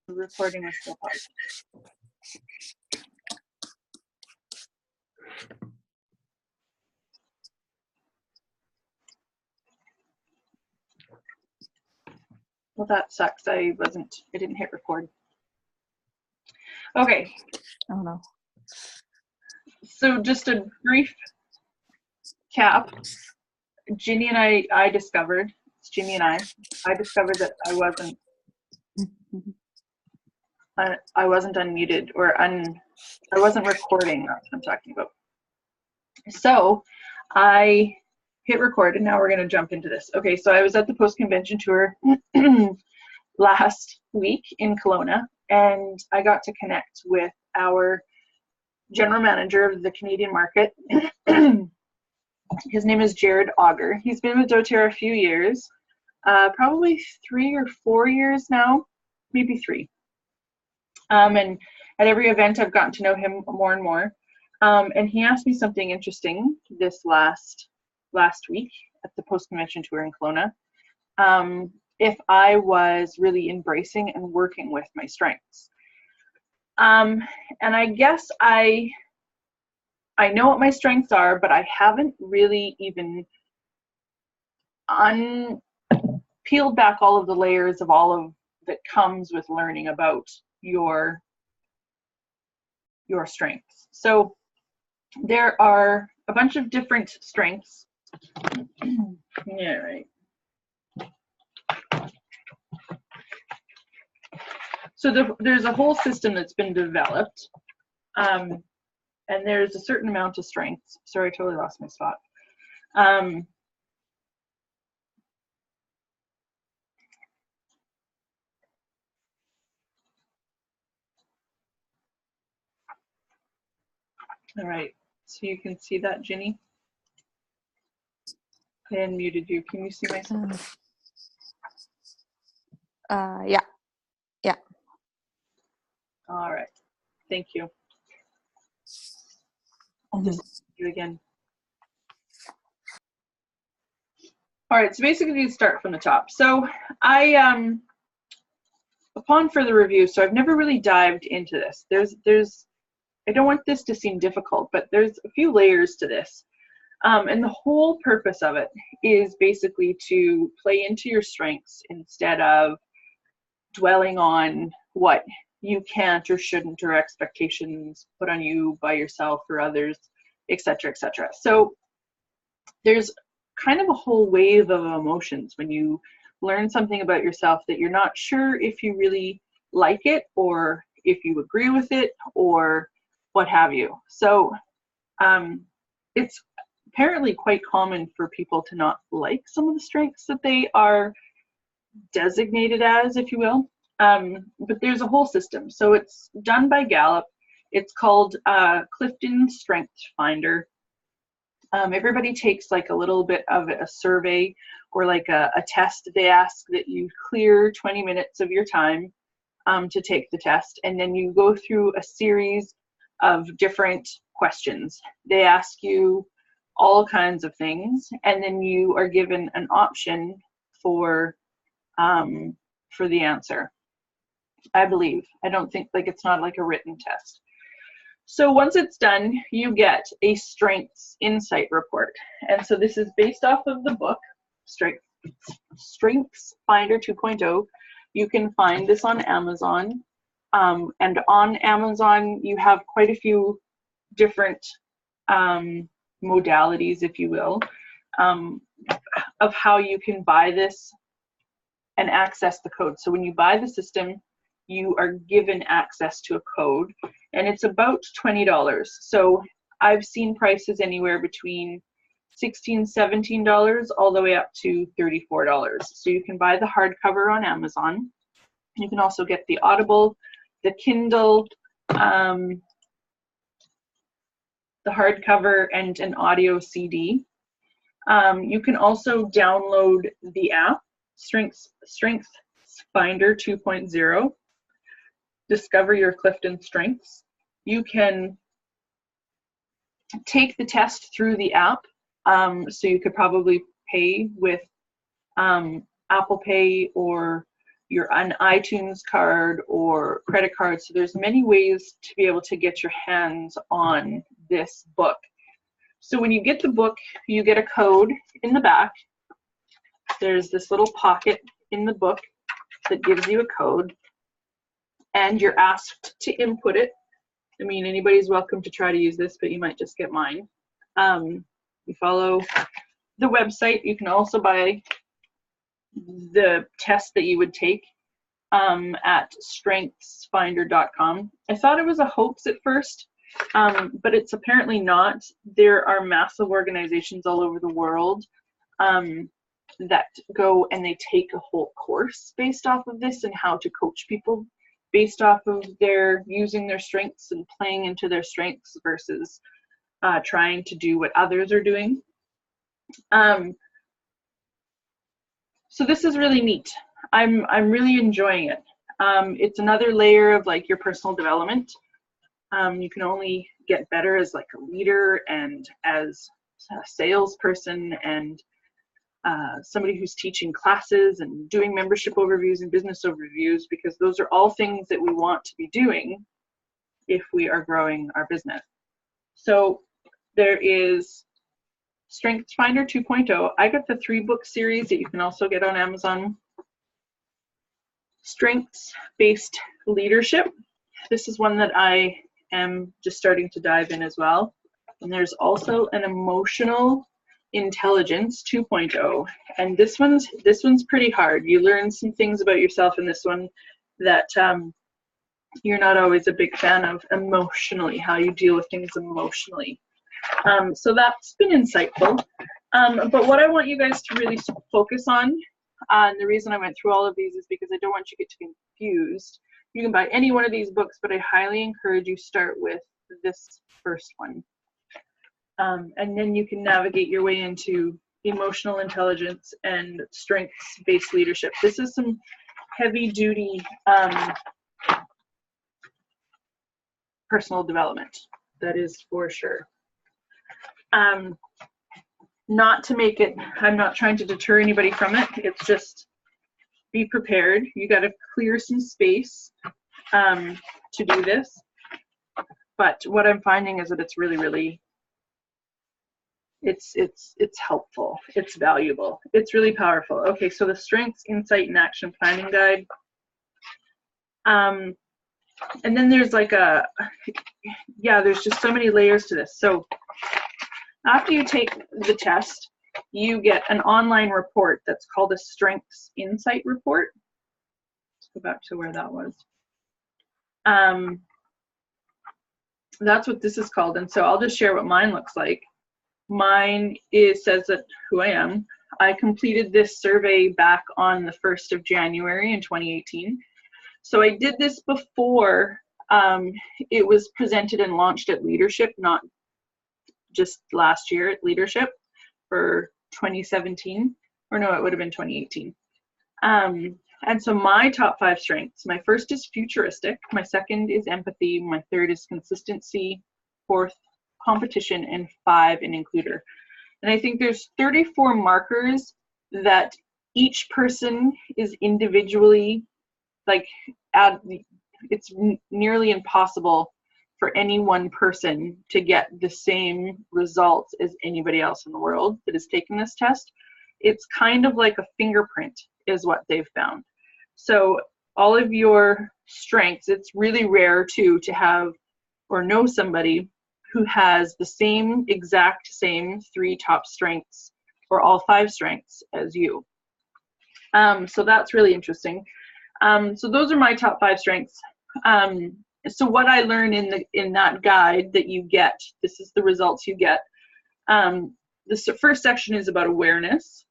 The recording was still paused. Well, that sucks. I didn't hit record. Okay. Oh no. So just a brief cap. Ginny and I discovered, it's Ginny and I discovered that I wasn't unmuted or I wasn't recording. That's what I'm talking about. So I hit record and now we're going to jump into this. Okay, so I was at the post-convention tour last week in Kelowna and I got to connect with our general manager of the Canadian market. His name is Jared Auger. He's been with doTERRA a few years, probably 3 or 4 years now, maybe 3. And at every event, I've gotten to know him more and more. And he asked me something interesting this last week at the post-convention tour in Kelowna, if I was really embracing and working with my strengths. And I guess I know what my strengths are, but I haven't really even peeled back all of the layers of all of that comes with learning about your strengths. So there are a bunch of different strengths. Yeah, right. So there's a whole system that's been developed. And there's a certain amount of strengths. Sorry, I totally lost my spot. All right, so you can see that, Ginny? I unmuted you. Can you see myself? Yeah. Yeah. All right, thank you. I'll just do again. All right, so basically you start from the top. So upon further review, so I've never really dived into this. I don't want this to seem difficult, but there's a few layers to this. And the whole purpose of it is basically to play into your strengths instead of dwelling on what you can't or shouldn't or expectations put on you by yourself or others, etc., etc. So there's kind of a whole wave of emotions when you learn something about yourself that you're not sure if you really like it or if you agree with it or what have you. So it's apparently quite common for people to not like some of the strengths that they are designated as, if you will. But there's a whole system. So it's done by Gallup. It's called CliftonStrengths Finder. Everybody takes like a little bit of a survey or like a test. They ask that you clear 20 minutes of your time to take the test, and then you go through a series of different questions. They ask you all kinds of things, and then you are given an option for the answer, I believe. I don't think, like, it's not like a written test. So once it's done, you get a strengths insight report. And so this is based off of the book, Strengths Finder 2.0. You can find this on Amazon. And on Amazon, you have quite a few different modalities, if you will, of how you can buy this and access the code. So when you buy the system, you are given access to a code, and it's about $20. So I've seen prices anywhere between $16, $17 all the way up to $34. So you can buy the hardcover on Amazon. You can also get the Audible, the Kindle, the hardcover, and an audio CD. You can also download the app, Strengths Finder 2.0. Discover your Clifton strengths. You can take the test through the app. So you could probably pay with Apple Pay or an iTunes card or credit card. So there's many ways to be able to get your hands on this book. So when you get the book, you get a code in the back. There's this little pocket in the book that gives you a code, and you're asked to input it. I mean, anybody's welcome to try to use this, but you might just get mine. You follow the website. You can also the test that you would take at strengthsfinder.com. I thought it was a hoax at first, but it's apparently not. There are massive organizations all over the world that go and they take a whole course based off of this and how to coach people based off of using their strengths and playing into their strengths versus trying to do what others are doing. So this is really neat. I'm really enjoying it. It's another layer of like your personal development. You can only get better as like a leader and as a salesperson and somebody who's teaching classes and doing membership overviews and business overviews, because those are all things that we want to be doing if we are growing our business. So there is Strengths Finder 2.0. I got the 3-book series that you can also get on Amazon. Strengths-based leadership. This is one that I am just starting to dive in as well. And there's also an emotional intelligence 2.0, and this one's pretty hard. You learn some things about yourself in this one that you're not always a big fan of emotionally, how you deal with things emotionally. So that's been insightful. But what I want you guys to really focus on, and the reason I went through all of these is because I don't want you to get too confused. You can buy any one of these books, but I highly encourage you start with this first one. And then you can navigate your way into emotional intelligence and strengths-based leadership. This is some heavy-duty personal development, that is for sure. Not to make it, I'm not trying to deter anybody from it. It's just be prepared. You got to clear some space to do this. But what I'm finding is that it's really, really, it's helpful. It's valuable. It's really powerful. Okay, so the Strengths, Insight, and Action Planning Guide. And then there's like there's just so many layers to this. So after you take the test, you get an online report that's called a Strengths Insight Report. Let's go back to where that was. That's what this is called. And so I'll just share what mine looks like. Mine says that who I am. I completed this survey back on the 1st of January in 2018. So I did this before it was presented and launched at Leadership, not just last year at Leadership for 2017. Or no, it would have been 2018. And so my top 5 strengths, my first is futuristic, my second is empathy, my third is consistency, 4th, competition, and 5, an includer. And I think there's 34 markers that each person is individually, it's nearly impossible for any one person to get the same results as anybody else in the world that has taken this test. It's kind of like a fingerprint is what they've found. So all of your strengths, it's really rare too to have or know somebody who has the exact same 3 top strengths or all 5 strengths as you. So that's really interesting. So those are my top 5 strengths. So what I learned in that guide that you get, this is the results you get. This first section is about awareness.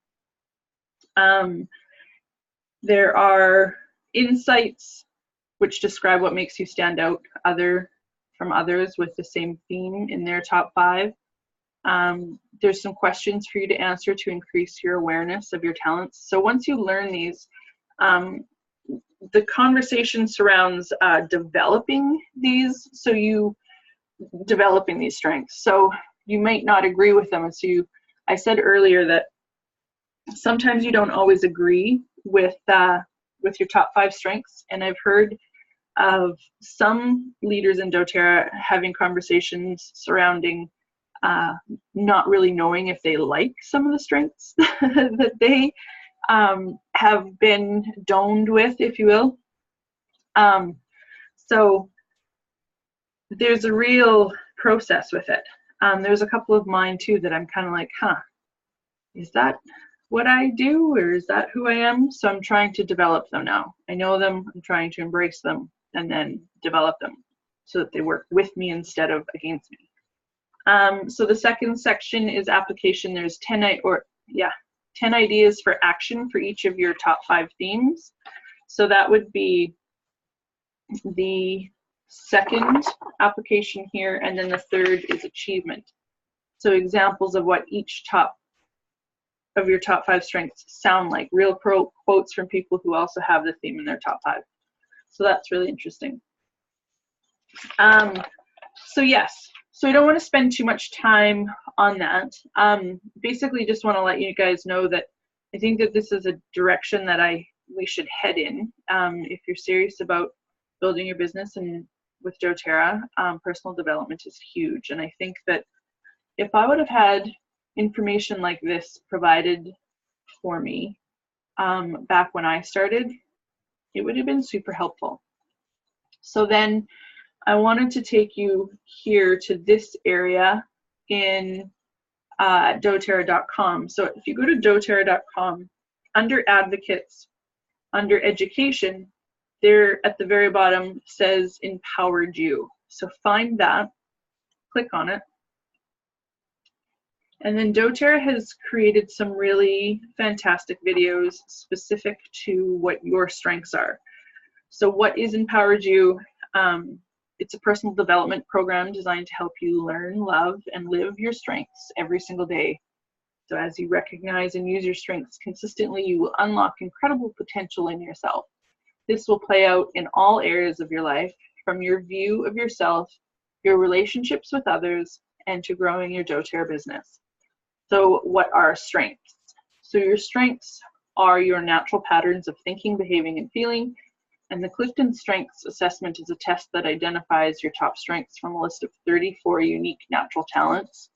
There are insights which describe what makes you stand out from others with the same theme in their top 5. There's some questions for you to answer to increase your awareness of your talents. So once you learn these, the conversation surrounds developing these strengths. So you might not agree with them, and so you I said earlier that sometimes you don't always agree with your top 5 strengths, and I've heard of some leaders in doTERRA having conversations surrounding not really knowing if they like some of the strengths that they have been doned with, if you will. So there's a real process with it. There's a couple of mine too that I'm kind of like, is that what I do, or is that who I am? So I'm trying to develop them now. I know them, I'm trying to embrace them and then develop them so that they work with me instead of against me. So the second section is application. There's 10 ideas for action for each of your top 5 themes. So that would be the second application here, and then the third is achievement. So examples of what each of your top 5 strengths sound like, real quotes from people who also have the theme in their top 5. So that's really interesting. So yes, so I don't want to spend too much time on that. Basically just want to let you guys know that I think that this is a direction that we should head in. If you're serious about building your business and with doTERRA, personal development is huge. And I think that if I would have had information like this provided for me back when I started, it would have been super helpful. So then I wanted to take you here to this area in doTERRA.com. So if you go to doTERRA.com, under advocates, under education, there at the very bottom says empowered you. So find that, click on it. And then doTERRA has created some really fantastic videos specific to what your strengths are. So what is Empowered You? It's a personal development program designed to help you learn, love, and live your strengths every single day. So as you recognize and use your strengths consistently, you will unlock incredible potential in yourself. This will play out in all areas of your life, from your view of yourself, your relationships with others, and to growing your doTERRA business. So what are strengths? So your strengths are your natural patterns of thinking, behaving, and feeling. And the CliftonStrengths assessment is a test that identifies your top strengths from a list of 34 unique natural talents.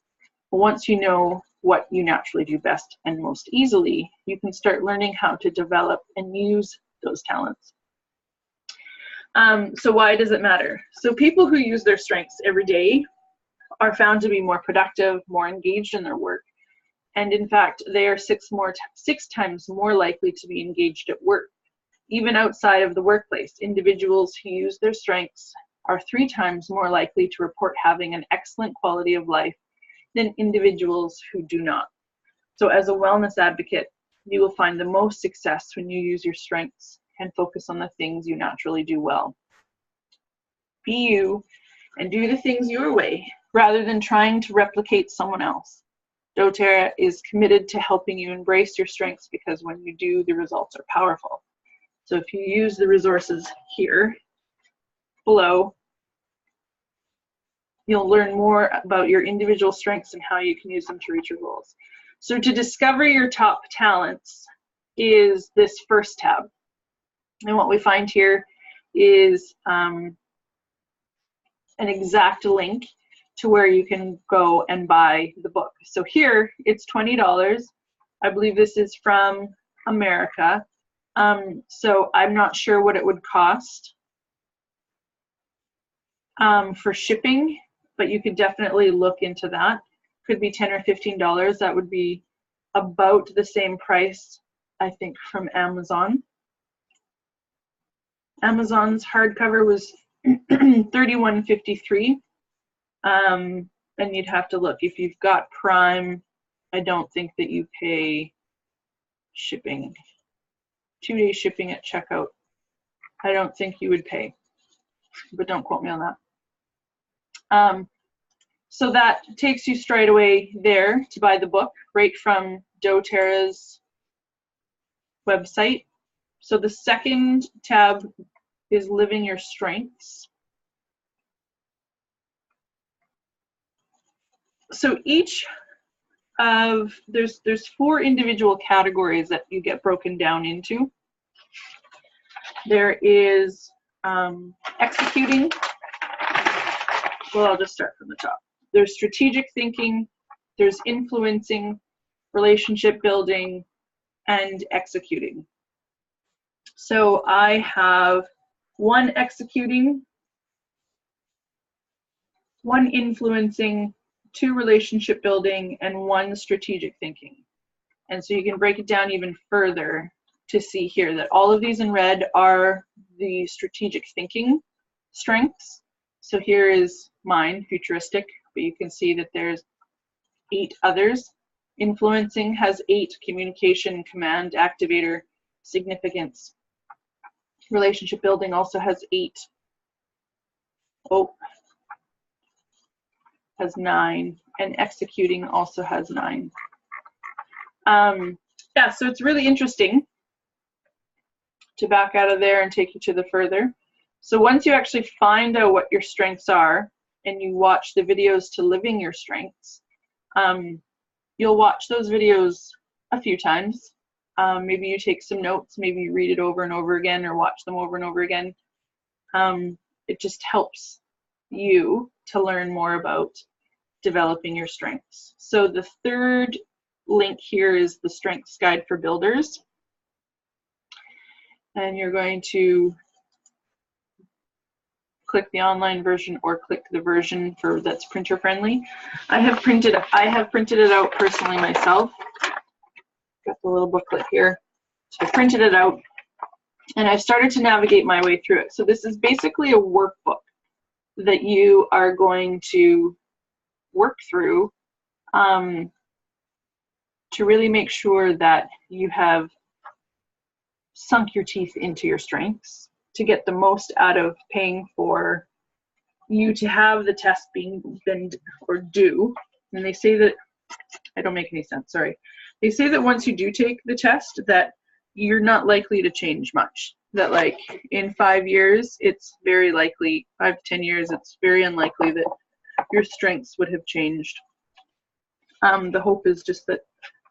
Once you know what you naturally do best and most easily, you can start learning how to develop and use those talents. So why does it matter? So people who use their strengths every day are found to be more productive, more engaged in their work. And in fact, they are 6 times more likely to be engaged at work. Even outside of the workplace, individuals who use their strengths are 3 times more likely to report having an excellent quality of life than individuals who do not. So as a wellness advocate, you will find the most success when you use your strengths and focus on the things you naturally do well. Be you and do the things your way rather than trying to replicate someone else. doTERRA is committed to helping you embrace your strengths, because when you do, the results are powerful. So if you use the resources here below, you'll learn more about your individual strengths and how you can use them to reach your goals. So to discover your top talents is this first tab. And what we find here is an exact link to where you can go and buy the book. So here it's $20. I believe this is from America. So I'm not sure what it would cost for shipping, but you could definitely look into that. Could be $10 or $15. That would be about the same price, I think, from Amazon. Amazon's hardcover was $31.53. And you'd have to look. If you've got Prime, I don't think that you pay shipping. 2-day shipping at checkout. I don't think you would pay, but don't quote me on that. So that takes you straight away there to buy the book, right from doTERRA's website. So the second tab is Living Your Strengths. So each of, there's 4 individual categories that you get broken down into. There is executing. Well, I'll just start from the top. There's strategic thinking, there's influencing, relationship building, and executing. So I have 1 executing, 1 influencing, 2 relationship building, and 1 strategic thinking. And so you can break it down even further to see here that all of these in red are the strategic thinking strengths. So here is mine, futuristic, but you can see that there's 8 others. Influencing has 8, communication, command, activator, significance. Relationship building also has 8. Oh, has 9, and executing also has 9. Yeah, so it's really interesting to back out of there and take you to the further. So once you actually find out what your strengths are and you watch the videos to living your strengths, you'll watch those videos a few times. Maybe you take some notes, maybe you read it over and over again or watch them over and over again. It just helps you to learn more about developing your strengths. So the third link here is the Strengths Guide for Builders. And you're going to click the online version or click the version that's printer friendly. I have printed it out personally myself. Got the little booklet here. So I printed it out and I've started to navigate my way through it. So this is basically a workbook that you are going to work through to really make sure that you have sunk your teeth into your strengths to get the most out of paying for you to have the test being or due. And they say that, I don't make any sense, sorry. They say that once you do take the test that you're not likely to change much. That like in 5 years, it's very likely, 5 to 10 years, it's very unlikely that your strengths would have changed. The hope is just that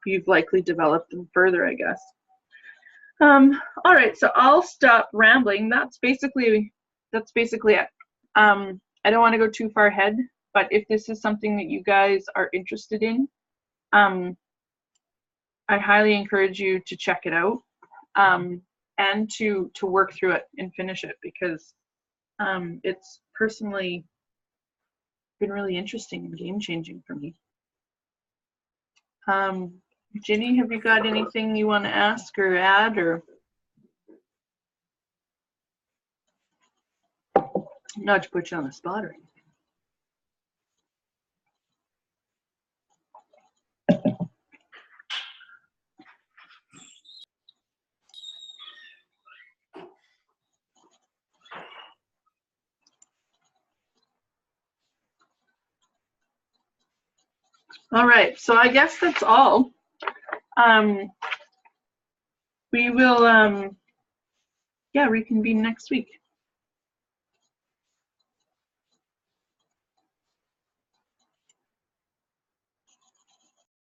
you've likely developed them further, I guess. All right, so I'll stop rambling. That's basically it. I don't want to go too far ahead, but if this is something that you guys are interested in, I highly encourage you to check it out and to work through it and finish it, because it's personally been really interesting and game-changing for me. Ginny, have you got anything you want to ask or add, or not to put you on the spot or anything? All right, so I guess that's all. We will, yeah, reconvene next week.